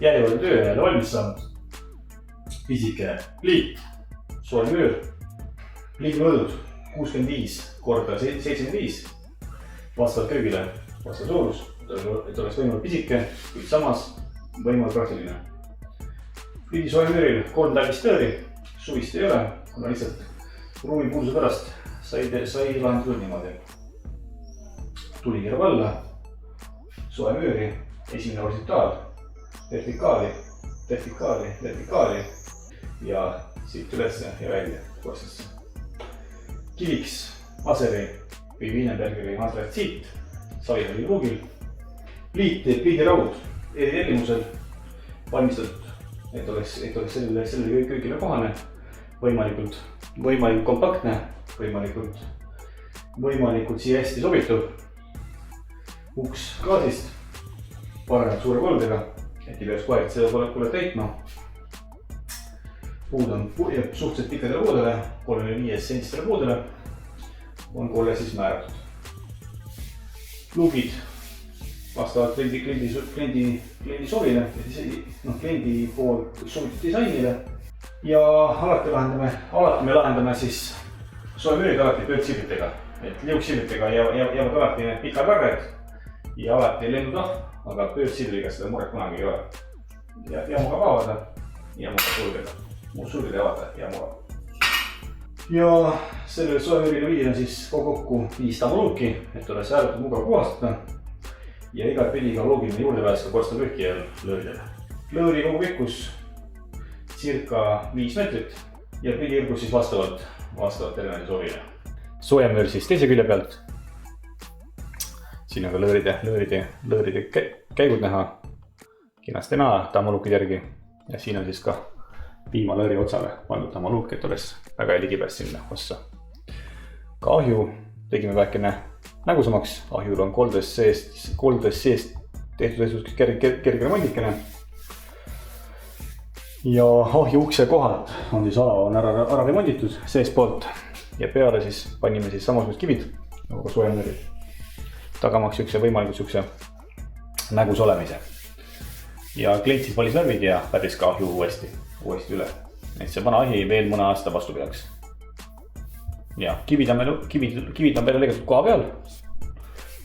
järjekordne töö on jälle valmis saanud. Pisike pliit, soe müür, pliidi mõõdud 65 korda 75 vastavalt köögile, vastav suurus, et oleks võimalik pisike, kuid samas võimalik praktiline. Pliidi soe müüril 3 talvistööri, suvist ei ole, kuna lihtsalt ruumi puuduse pärast sai lahendatud niimoodi. Tuli keerab alla, soe müüri, esimene horisontaal, vertikaali ja siit ülesse ja välja korstesse. Kiviks Aseri või Wienerbergeri antratsiit Savisaari kruugil. Pliidiraud eritellimusel valmistatud, et oleks sellele köögile kohane, võimalikult kompaktne, võimalikult siia hästi sobituv. Uks gaasist, paranenud suure koldega, et ei peaks kohe seda kolle täitma. Puud on suhteliselt pikkadele puudele, 3-5 sentistele puudele on kolle siis määratud. Luugid vastavalt kliendi sovile, kliendi poolt soovitud disainile. Ja alati me lahendame siis soe müürid alati pöördsilmitega, et liukssilmitega jäävad alati need pikad varred ja alati lennutahv, aga pöördsilmiga seda muret kunagi ei ole. Ja mugav avada ja mugav sulgeda. Muud sulgeda ja avada ja mugav. Ja sellele soe müürile viil on siis kokku 5 tamuluuki, et oleks ääretult mugav puhastada. Ja igat pidi ka loogiline juurdepääs ka korstnapühki ja lõõridele. Lõõri kogu pikkus circa 5 meetrit ja pliidirgus siis vastavalt elemendi sovile. Soojamüür siis teise külje pealt. Siin on ka lõõride käigud näha. Kenasti näha tamuluukide järgi. Ja siin on siis ka piimalõõri otsale pandud tamaluuk, et oleks väga ligipääs sinna ossa. Ka ahju tegime väikene nägusamaks. Ahjul on koldes seest tehtud kerge remondikene. Ja ahju ukse kohalt on siis ära remonditud seest poolt ja peale siis panime siis samasugused kivid nagu ka soojamüürid, tagamaks võimalikult nägus olemise. Ja klient siis valis värvid ja värvis ka ahju uuesti üle, et see vana ahi veel mõne aasta vastu peaks. Ja kivid on peale lõigatud koha peal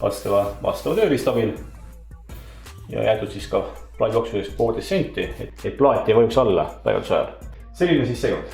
vastava tööriista abil ja jäetud siis ka plaadi jooksusest 1,5 senti, et plaat ei vajuks alla päevalduse ajal. Selline siis seekord.